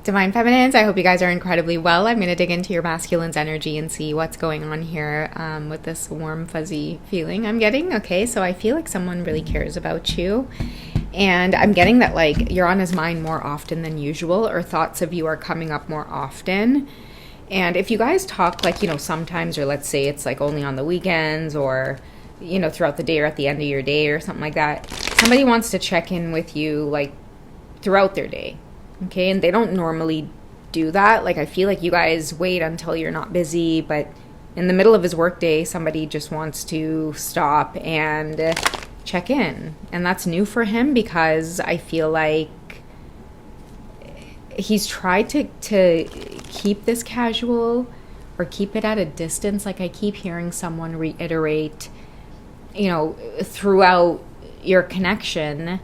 Divine Feminines, I hope you guys are incredibly well. I'm going to dig into your masculine's energy and see what's going on here with this warm, fuzzy feeling I'm getting. Okay, so I feel like someone really cares about you. And I'm getting that, like, you're on his mind more often than usual, or thoughts of you are coming up more often. And if you guys talk, like, sometimes, or let's say it's like only on the weekends or, throughout the day or at the end of your day or something like that, somebody wants to check in with you, like, throughout their day. Okay, and they don't normally do that. Like, I feel like you guys wait until you're not busy, but in the middle of his workday, somebody just wants to stop and check in. And that's new for him because I feel like he's tried to keep this casual or keep it at a distance. Like, I keep hearing someone reiterate, throughout your connection,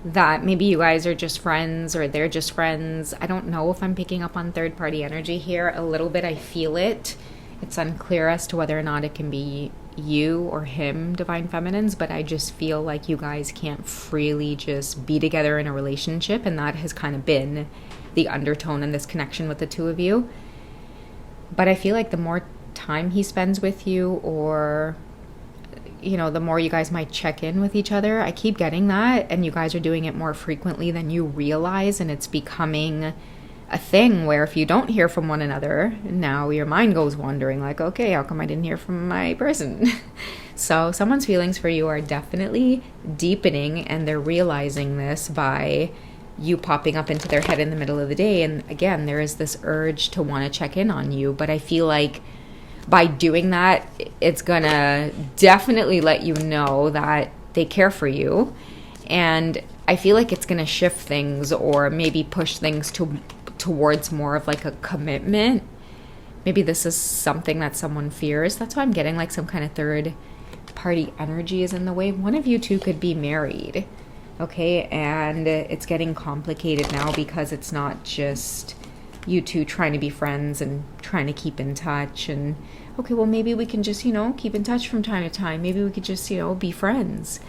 that maybe you guys are just friends or they're just friends. I don't know if I'm picking up on third party energy here. A little bit, I feel it. It's unclear as to whether or not it can be you or him, Divine Feminines, but I just feel like you guys can't freely just be together in a relationship, and that has kind of been the undertone in this connection with the two of you. But I feel like the more time he spends with you, or the more you guys might check in with each other. I keep getting that, and you guys are doing it more frequently than you realize, and it's becoming a thing where if you don't hear from one another, now your mind goes wandering, like, okay, how come I didn't hear from my person? So someone's feelings for you are definitely deepening, and they're realizing this by you popping up into their head in the middle of the day. And again, there is this urge to want to check in on you, but I feel like by doing that, it's gonna definitely let you know that they care for you. And I feel like it's gonna shift things, or maybe push things towards more of like a commitment. Maybe this is something that someone fears. That's why I'm getting like some kind of third party energy is in the way. One of you two could be married, okay? And it's getting complicated now because it's not just you two trying to be friends and trying to keep in touch. And okay, well, maybe we can just keep in touch from time to time. Maybe we could just be friends.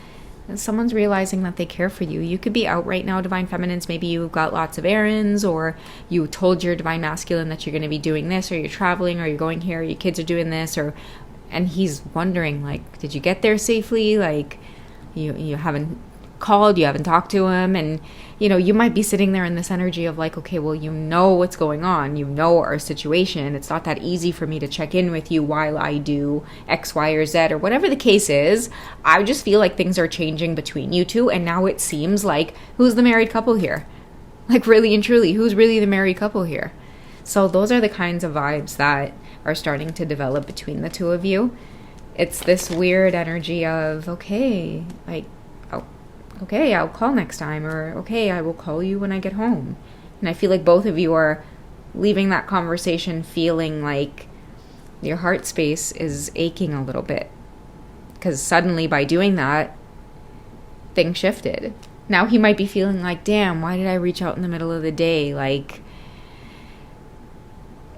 And someone's realizing that they care for you. You could be out right now, Divine Feminines. Maybe you've got lots of errands, or you told your Divine Masculine that you're going to be doing this, or you're traveling, or you're going here, or your kids are doing this, and he's wondering, like, did you get there safely? Like, you haven't called, you haven't talked to him, and you might be sitting there in this energy of like, okay, well, what's going on, our situation. It's not that easy for me to check in with you while I do X, Y, or Z, or whatever the case is. I just feel like things are changing between you two, and now it seems like, who's the married couple here? Like, really and truly, who's really the married couple here? So those are the kinds of vibes that are starting to develop between the two of you. It's this weird energy of, okay, like, okay, I'll call next time, or okay, I will call you when I get home. And I feel like both of you are leaving that conversation feeling like your heart space is aching a little bit, because suddenly by doing that, things shifted. Now he might be feeling like, damn, why did I reach out in the middle of the day? Like,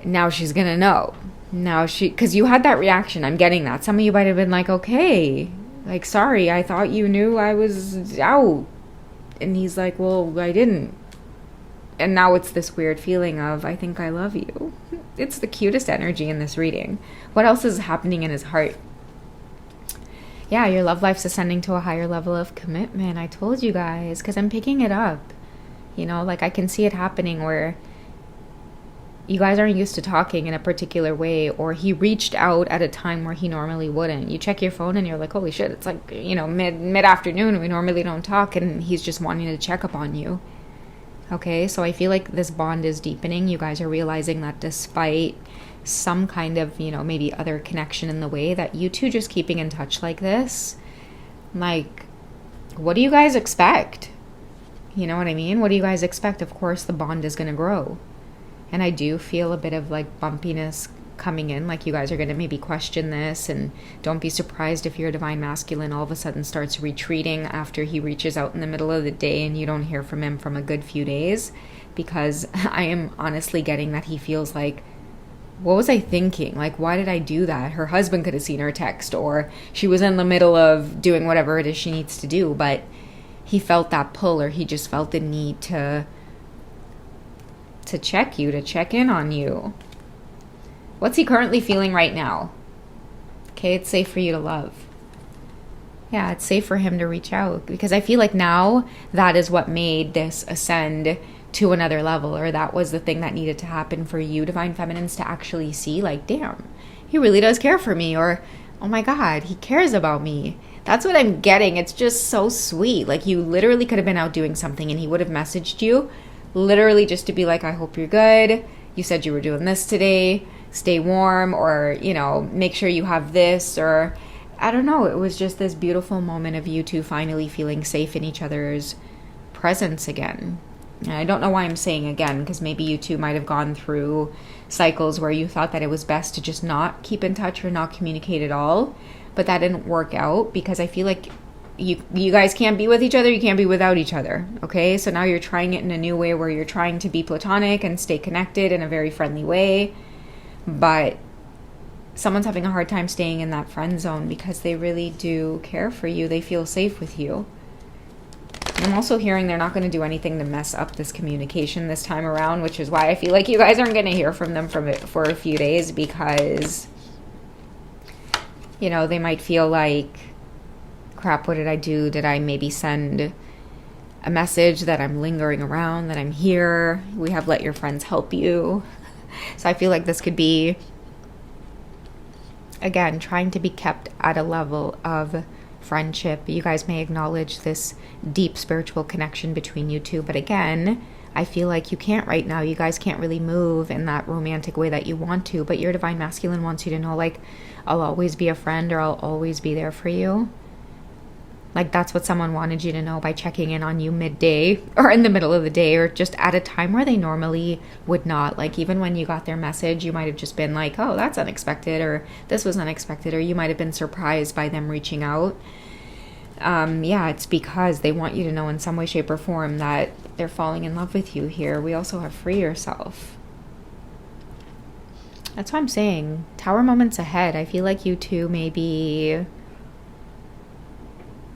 now she's gonna know. Because you had that reaction. I'm getting that. Some of you might have been like, okay, like, sorry, I thought you knew I was out. And he's like, well, I didn't. And now it's this weird feeling of, I think I love you. It's the cutest energy in this reading. What else is happening in his heart? Yeah, your love life's ascending to a higher level of commitment. I told you guys, because I'm picking it up. Like, I can see it happening where you guys aren't used to talking in a particular way, or he reached out at a time where he normally wouldn't. You check your phone and you're like, holy shit, it's like, mid-afternoon, we normally don't talk, and he's just wanting to check up on you. Okay, so I feel like this bond is deepening. You guys are realizing that despite some kind of, maybe other connection in the way, that you two just keeping in touch like this, like, what do you guys expect? You know what I mean? What do you guys expect? Of course, the bond is going to grow. And I do feel a bit of like bumpiness coming in, like you guys are going to maybe question this, and don't be surprised if your Divine Masculine all of a sudden starts retreating after he reaches out in the middle of the day and you don't hear from him from a good few days, because I am honestly getting that he feels like, what was I thinking? Like, why did I do that? Her husband could have seen her text, or she was in the middle of doing whatever it is she needs to do, but he felt that pull, or he just felt the need to to check you, to check in on you. What's he currently feeling right now? Okay, it's safe for you to love. Yeah, it's safe for him to reach out, because I feel like now that is what made this ascend to another level, or that was the thing that needed to happen for you, Divine Feminines, to actually see like, damn, he really does care for me, or oh my God, he cares about me. That's what I'm getting. It's just so sweet. Like, you literally could have been out doing something and he would have messaged you literally just to be like, I hope you're good. You said you were doing this today. Stay warm, or, you know, make sure you have this, or I don't know. It was just this beautiful moment of you two finally feeling safe in each other's presence again. And I don't know why I'm saying again, because maybe you two might have gone through cycles where you thought that it was best to just not keep in touch or not communicate at all. But that didn't work out, because I feel like you guys can't be with each other. You can't be without each other. Okay. So now you're trying it in a new way where you're trying to be platonic and stay connected in a very friendly way. But someone's having a hard time staying in that friend zone because they really do care for you. They feel safe with you. I'm also hearing they're not going to do anything to mess up this communication this time around, which is why I feel like you guys aren't going to hear from them for a few days, because, you know, they might feel like, crap, what did I do? Did I maybe send a message that I'm lingering around, that I'm here? We have let your friends help you. So I feel like this could be, again, trying to be kept at a level of friendship. You guys may acknowledge this deep spiritual connection between you two, but again, I feel like you can't right now. You guys can't really move in that romantic way that you want to, but your Divine Masculine wants you to know, like, I'll always be a friend, or I'll always be there for you. Like, that's what someone wanted you to know by checking in on you midday or in the middle of the day, or just at a time where they normally would not. Like, even when you got their message, you might have just been like, oh, that's unexpected, or this was unexpected, or you might have been surprised by them reaching out. Yeah, it's because they want you to know in some way, shape, or form that they're falling in love with you here. We also have free yourself. That's what I'm saying. Tower moments ahead. I feel like you two may be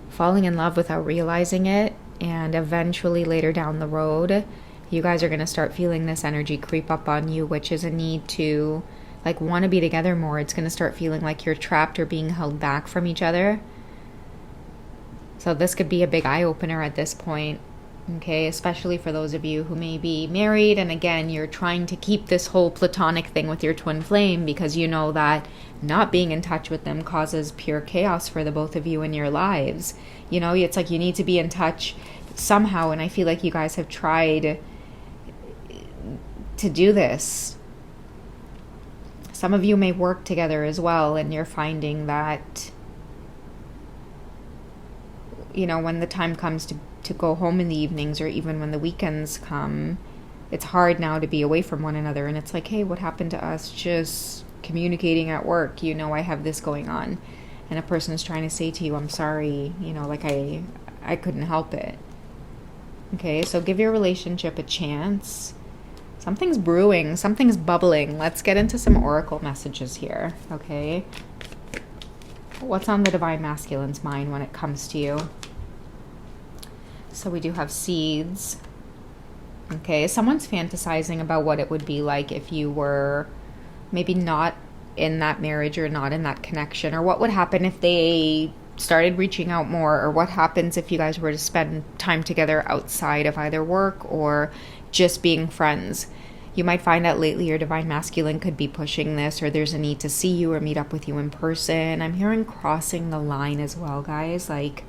falling in love without realizing it, and eventually later down the road, you guys are going to start feeling this energy creep up on you, which is a need to, like, want to be together more. It's going to start feeling like you're trapped or being held back from each other. So this could be a big eye-opener at this point, okay? Especially for those of you who may be married, and again, you're trying to keep this whole platonic thing with your twin flame because you know that not being in touch with them causes pure chaos for the both of you in your lives. You know, it's like you need to be in touch somehow, and I feel like you guys have tried to do this. Some of you may work together as well, and you're finding that, you know, when the time comes to go home in the evenings, or even when the weekends come, it's hard now to be away from one another. And it's like, hey, what happened to us just communicating at work? You know, I have this going on. And a person is trying to say to you, I'm sorry, you know, like I couldn't help it. Okay, so give your relationship a chance. Something's brewing, something's bubbling. Let's get into some oracle messages here, okay? What's on the Divine Masculine's mind when it comes to you? So we do have seeds. Okay, someone's fantasizing about what it would be like if you were maybe not in that marriage or not in that connection, or what would happen if they started reaching out more, or what happens if you guys were to spend time together outside of either work or just being friends. You might find that lately your Divine Masculine could be pushing this, or there's a need to see you or meet up with you in person. I'm hearing crossing the line as well, guys. Like,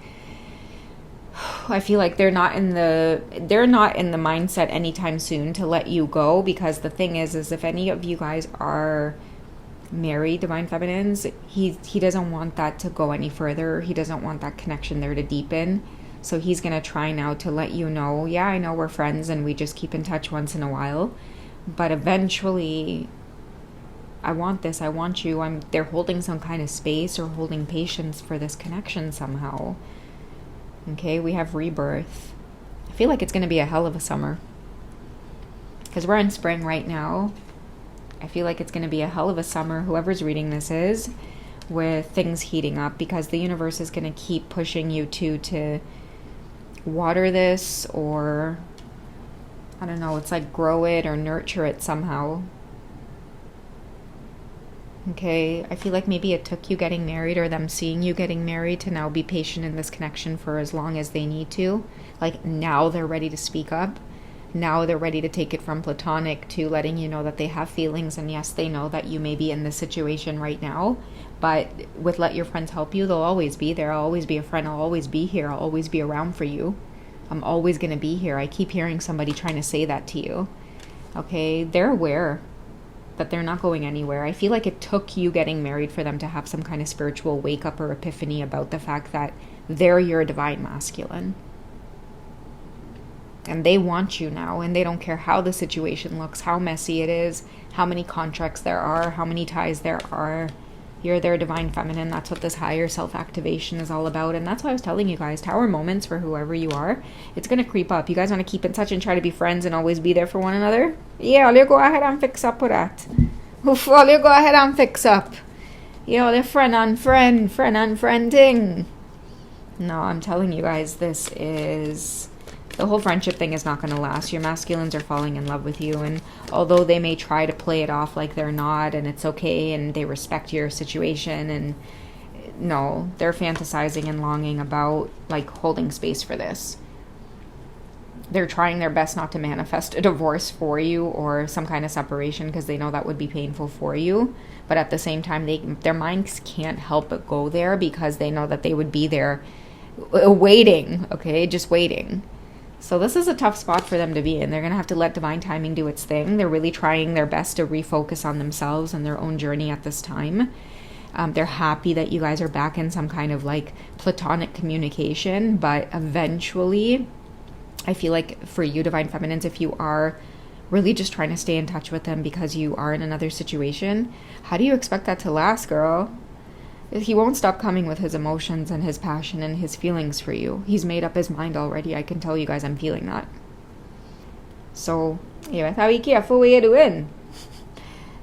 I feel like they're not in the mindset anytime soon to let you go, because the thing is if any of you guys are married, Divine Feminines, he doesn't want that to go any further. He doesn't want that connection there to deepen. So he's going to try now to let you know, yeah, I know we're friends and we just keep in touch once in a while, but eventually I want this, I want you. They're holding some kind of space or holding patience for this connection somehow. Okay, we have rebirth. I feel like it's going to be a hell of a summer, because we're in spring right now. I feel like it's going to be a hell of a summer, whoever's reading this is, with things heating up, because the universe is going to keep pushing you to water this, or I don't know, it's like grow it or nurture it somehow. Okay, I feel like maybe it took you getting married or them seeing you getting married to now be patient in this connection for as long as they need to. Like now they're ready to speak up. Now they're ready to take it from platonic to letting you know that they have feelings, and yes, they know that you may be in this situation right now, but with let your friends help you, they'll always be there. I'll always be a friend. I'll always be here. I'll always be around for you. I'm always going to be here. I keep hearing somebody trying to say that to you. Okay, they're aware that they're not going anywhere. I feel like it took you getting married for them to have some kind of spiritual wake up or epiphany about the fact that they're your divine masculine. And they want you now, and they don't care how the situation looks, how messy it is, how many contracts there are, how many ties there are. You're their divine feminine. That's what this higher self-activation is all about. And that's why I was telling you guys, tower moments for whoever you are, it's going to creep up. You guys want to keep in touch and try to be friends and always be there for one another? Yeah, you go ahead and fix up with that. Oof, well, you go ahead and fix up. The friend on friend, friend on friend thing. No, I'm telling you guys, this is... The whole friendship thing is not going to last. Your masculines are falling in love with you, and although they may try to play it off like they're not, and it's okay, and they respect your situation, and no, they're fantasizing and longing about, like, holding space for this. They're trying their best not to manifest a divorce for you or some kind of separation because they know that would be painful for you, but at the same time, their minds can't help but go there because they know that they would be there waiting, okay, just waiting. So this is a tough spot for them to be in. They're going to have to let divine timing do its thing. They're really trying their best to refocus on themselves and their own journey at this time. They're happy that you guys are back in some kind of like platonic communication, but eventually I feel like for you divine feminines, if you are really just trying to stay in touch with them because you are in another situation, how do you expect that to last, girl? He won't stop coming with his emotions and his passion and his feelings for you. He's made up his mind already. I can tell you guys I'm feeling that. So, you have to be careful what you're doing.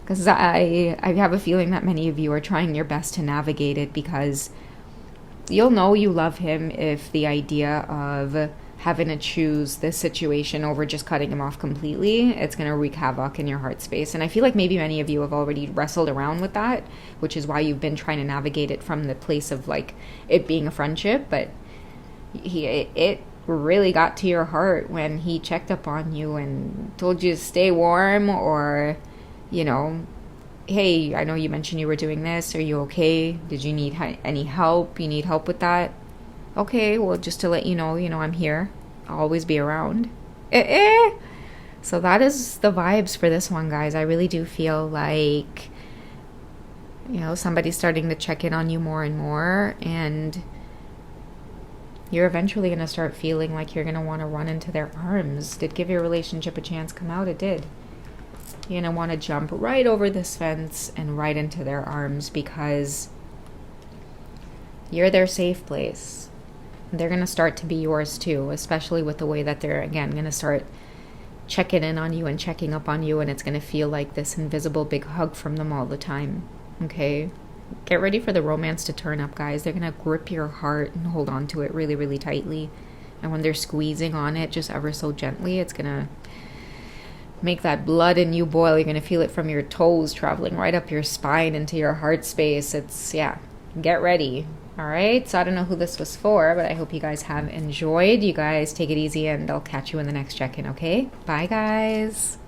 Because I have a feeling that many of you are trying your best to navigate it, because you'll know you love him if the idea of having to choose this situation over just cutting him off completely, it's going to wreak havoc in your heart space. And I feel like maybe many of you have already wrestled around with that, which is why you've been trying to navigate it from the place of like it being a friendship. But it really got to your heart when he checked up on you and told you to stay warm, or, hey, I know you mentioned you were doing this. Are you okay? Did you need any help? You need help with that? Okay, well, just to let you know, I'm here. I'll always be around. So that is the vibes for this one, guys. I really do feel like, somebody's starting to check in on you more and more, and you're eventually going to start feeling like you're going to want to run into their arms. Did give your relationship a chance come out? It did. You're going to want to jump right over this fence and right into their arms, because you're their safe place. They're going to start to be yours too, especially with the way that they're, again, going to start checking in on you and checking up on you, and it's going to feel like this invisible big hug from them all the time, okay? Get ready for the romance to turn up, guys. They're going to grip your heart and hold on to it really, really tightly, and when they're squeezing on it just ever so gently, it's going to make that blood in you boil. You're going to feel it from your toes traveling right up your spine into your heart space. Get ready. All right, so I don't know who this was for, but I hope you guys have enjoyed. You guys take it easy, and I'll catch you in the next check-in, okay? Bye, guys.